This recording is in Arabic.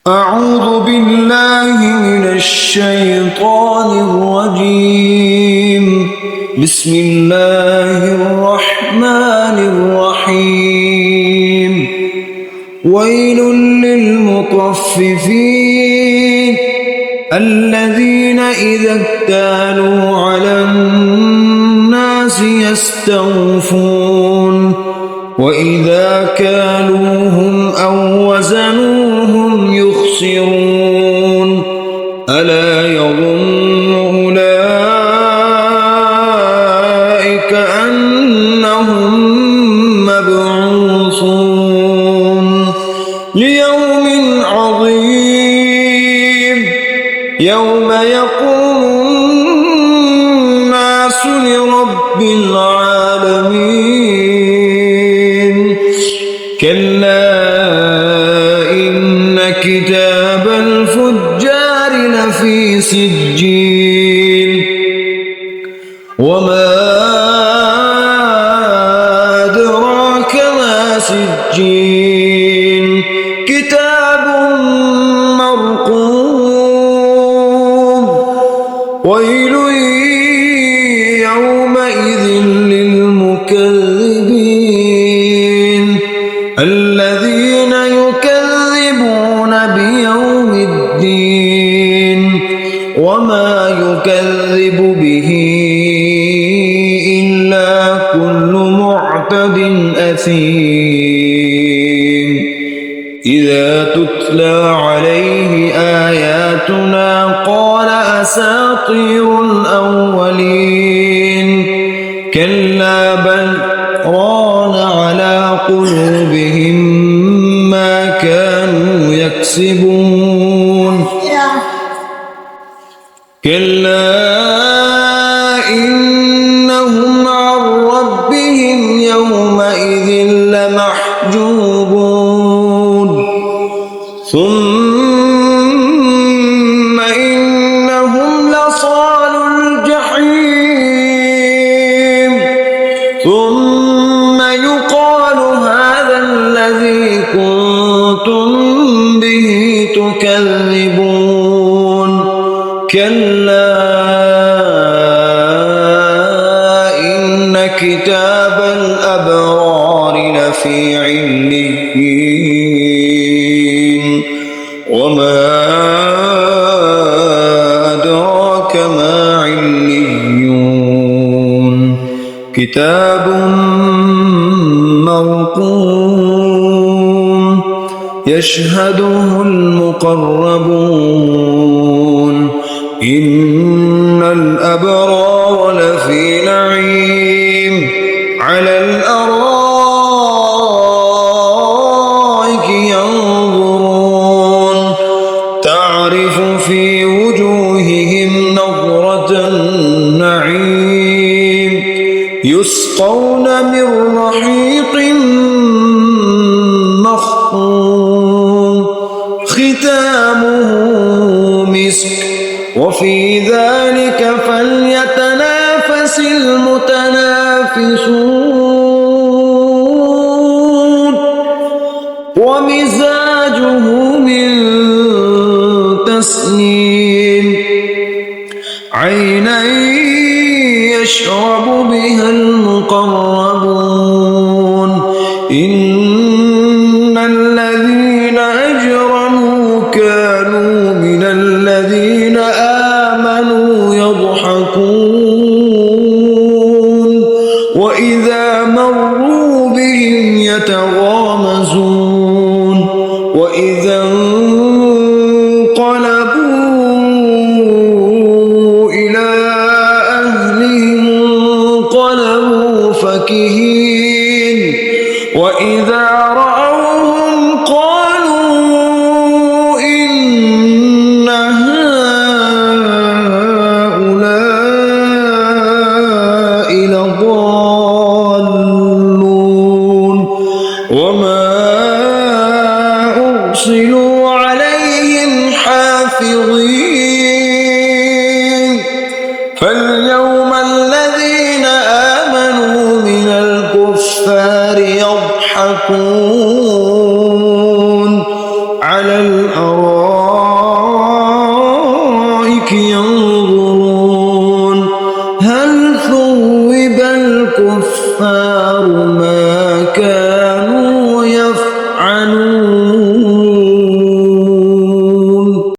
أعوذ بالله من الشيطان الرجيم. بسم الله الرحمن الرحيم. ويل للمطففين الذين إذا اكتالوا على الناس يستوفون وإذا كالوهم أو وزنوهم يخسرون. ألا يظن أولئك أنهم مبعوثون ليوم عظيم يوم يقوم الناس لرب العالمين. كلا إن كتاب الفجار لفي سجين. وما أدراك ما سجين. كتاب مرقوم. ويل يومئذ للمكذبين الذين يكذبون بيوم الدين وما يكذب به إلا كل معتد أثيم. إذا تتلى عليه آياتنا قال أساطير الأولين. كلا بل ران على قلوبهم ما كانوا يكسبون. كلا إنهم عن ربهم يومئذ لمحجوبون. ثم إنهم لصالو الجحيم. ثم يقال هذا الذي كنتم به تكذبون. كلا إن كتاب الأبرار لفي عليين. وما أدراك ما عليون. كتاب مرقوم يشهده المقربون. إن الأبرار لفي نعيم على الأرائك ينظرون تعرف في وجوههم نضرة النعيم. يسقون من رحيق مختوم ختامه مسك وفي ذلك فليتنافس المتنافسون. ومزاجه من تسنيم. عينا يشرب بها المقربون. إن الذين أجرموا كانوا من الذين آمنوا يضحكون وإذا مروا بهم يتغامزون. وإذا انقلبوا إلى أهلهم انقلبوا فكهين. وإذا رأوهم قالوا إن هؤلاء لضالون. وما أرسلوا عليهم حافظين. فاليوم الذين آمنوا من الكفار يضحكون على الأرائك ينظرون هل ثوب الكفار ما